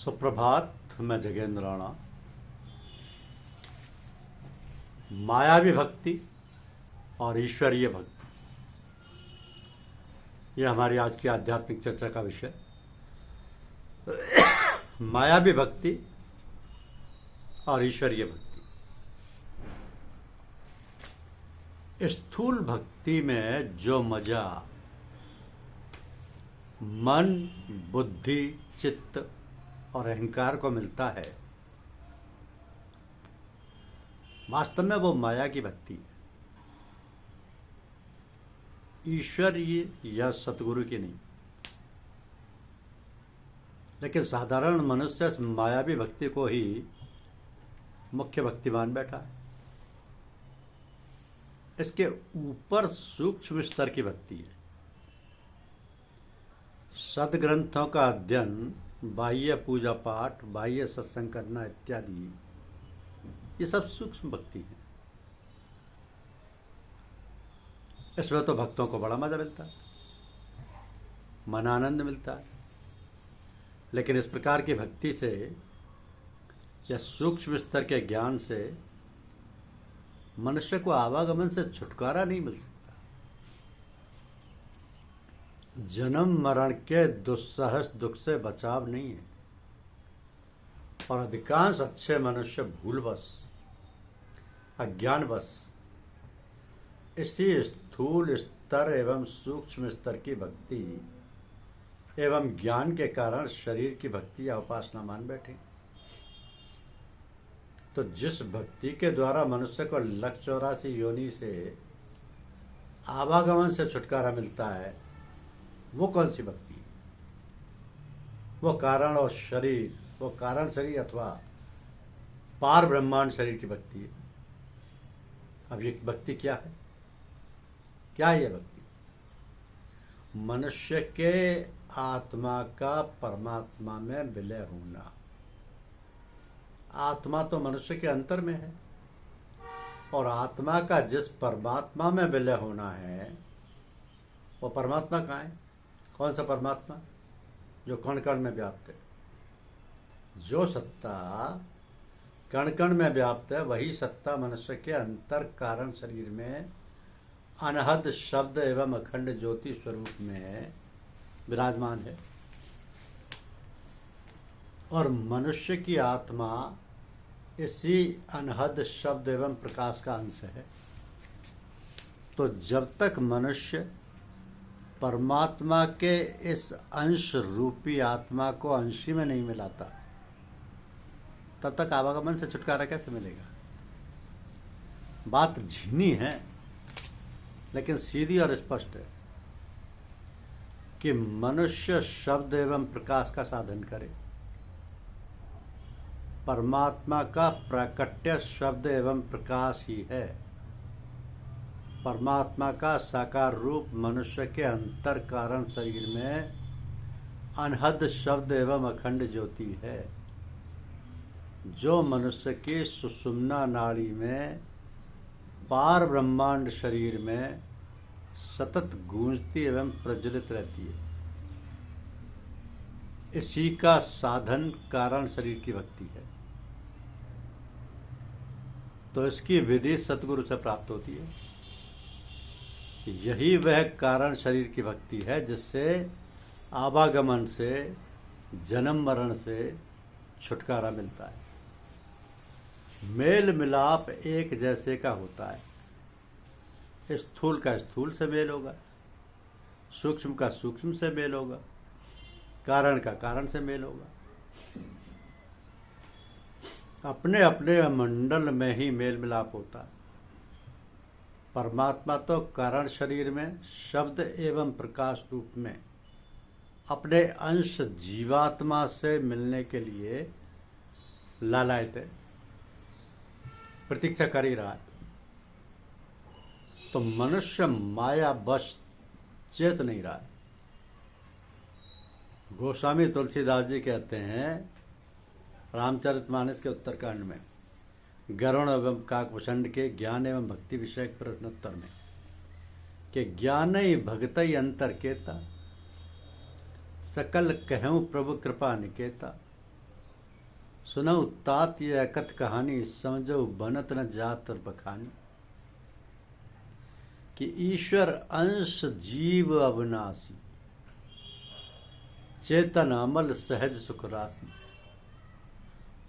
सुप्रभात। मैं जगेंद्र राणा। मायावी भक्ति और ईश्वरीय भक्ति, यह हमारी आज की आध्यात्मिक चर्चा का विषय। मायावी भक्ति और ईश्वरीय भक्ति। स्थूल भक्ति में जो मजा मन, बुद्धि, चित्त और अहंकार को मिलता है, वास्तव में वो माया की भक्ति है, ईश्वरीय या सतगुरु की नहीं। लेकिन साधारण मनुष्य इस मायावी भक्ति को ही मुख्य भक्ति मान बैठा है। इसके ऊपर सूक्ष्म स्तर की भक्ति है। सदग्रंथों का अध्ययन, बाह्य पूजा पाठ, बाह्य सत्संग करना इत्यादि, ये सब सूक्ष्म भक्ति है। इसमें तो भक्तों को बड़ा मजा मिलता है, मन आनंद मिलता है। लेकिन इस प्रकार की भक्ति से या सूक्ष्म स्तर के ज्ञान से मनुष्य को आवागमन से छुटकारा नहीं मिल सकता। जन्म मरण के दुस्सहस दुख से बचाव नहीं है। और अधिकांश अच्छे मनुष्य भूलवश, अज्ञानवश इसी स्थूल स्तर एवं सूक्ष्म स्तर की भक्ति एवं ज्ञान के कारण शरीर की भक्ति या उपासना मान बैठे। तो जिस भक्ति के द्वारा मनुष्य को 184 योनि से आवागमन से छुटकारा मिलता है, वो कौन सी भक्ति है? वो कारण और शरीर, वो कारण शरीर अथवा पार ब्रह्मांड शरीर की भक्ति है। अब ये भक्ति क्या है? क्या है ये भक्ति? मनुष्य के आत्मा का परमात्मा में विलय होना। आत्मा तो मनुष्य के अंतर में है, और आत्मा का जिस परमात्मा में विलय होना है, वो परमात्मा कहाँ है? कौन सा परमात्मा? जो कण कण में व्याप्त है। जो सत्ता कण कण में व्याप्त है, वही सत्ता मनुष्य के अंतर कारण शरीर में अनहद शब्द एवं अखंड ज्योति स्वरूप में विराजमान है। और मनुष्य की आत्मा इसी अनहद शब्द एवं प्रकाश का अंश है। तो जब तक मनुष्य परमात्मा के इस अंश रूपी आत्मा को अंशी में नहीं मिलाता, तब तक आवागमन से छुटकारा कैसे मिलेगा? बात झिनी है, लेकिन सीधी और स्पष्ट है कि मनुष्य शब्द एवं प्रकाश का साधन करे। परमात्मा का प्राकट्य शब्द एवं प्रकाश ही है। परमात्मा का साकार रूप मनुष्य के अंतर कारण शरीर में अनहद शब्द एवं अखंड ज्योति है, जो मनुष्य की सुषुम्ना नाड़ी में पार ब्रह्मांड शरीर में सतत गूंजती एवं प्रज्वलित रहती है। इसी का साधन कारण शरीर की भक्ति है। तो इसकी विधि सतगुरु से प्राप्त होती है। यही वह कारण शरीर की भक्ति है जिससे आवागमन से, जन्म मरण से छुटकारा मिलता है। मेल मिलाप एक जैसे का होता है। स्थूल का स्थूल से मेल होगा, सूक्ष्म का सूक्ष्म से मेल होगा, कारण का कारण से मेल होगा। अपने अपने मंडल में ही मेल मिलाप होता है। परमात्मा तो कारण शरीर में शब्द एवं प्रकाश रूप में अपने अंश जीवात्मा से मिलने के लिए लालायित है, प्रतीक्षा कर ही रहा है। तो मनुष्य माया वश चेत नहीं रहा है। गोस्वामी तुलसीदास जी कहते हैं रामचरितमानस के उत्तरकांड में, गरुण एवं काकभूषण के ज्ञान एवं भक्ति विषयक प्रश्नोत्तर में, कि ज्ञान ही भगतई अंतर केता, सकल कहूँ प्रभु कृपा निकेता, सुनऊ तात ये अकथ कहानी, समझो बनत न जात बखानी। कि ईश्वर अंश जीव अविनाशी, चेतन अमल सहज सुख राशि।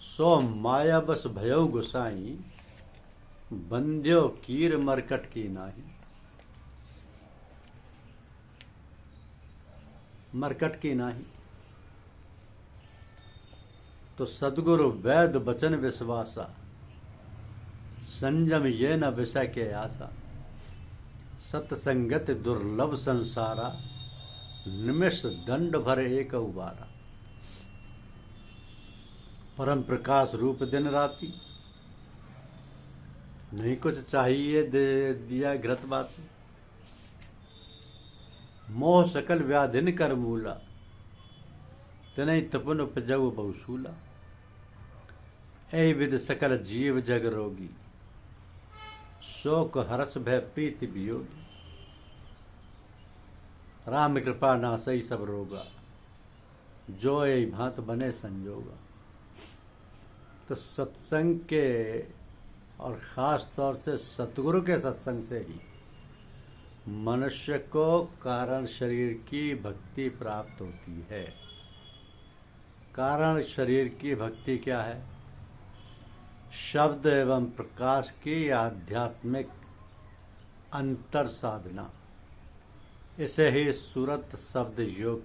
सो माया बस भयो गुसाई, बंध्यो कीर मरकट की नाही। मरकट की नाही तो सदगुरु वैद बचन विश्वासा, संयम ये न विषय के आशा। सत्संगत दुर्लभ संसारा, निमिष दंड भर एक उबारा। परम प्रकाश रूप दिन राति, नहीं कुछ चाहिए दे दिया घृत बाती। मोह सकल व्याधिन कर मूला, तिनहि तपुन उपजऊ बहुसूला। ऐ विद सकल जीव जग रोगी, शोक हर्ष भय प्रीति वियोगी। राम कृपा नासई सब रोगा, जो यही भांत बने संजोगा। तो सत्संग के और ख़ास तौर से सतगुरु के सत्संग से ही मनुष्य को कारण शरीर की भक्ति प्राप्त होती है। कारण शरीर की भक्ति क्या है? शब्द एवं प्रकाश की आध्यात्मिक अंतर साधना। इसे ही सूरत शब्द योग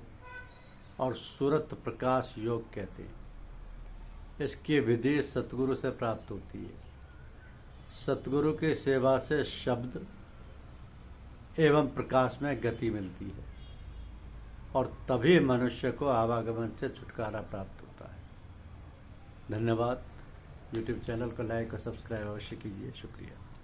और सूरत प्रकाश योग कहते हैं। इसकी विधि सतगुरु से प्राप्त होती है। सतगुरु की सेवा से शब्द एवं प्रकाश में गति मिलती है और तभी मनुष्य को आवागमन से छुटकारा प्राप्त होता है। धन्यवाद। यूट्यूब चैनल को लाइक और सब्सक्राइब अवश्य कीजिए। शुक्रिया।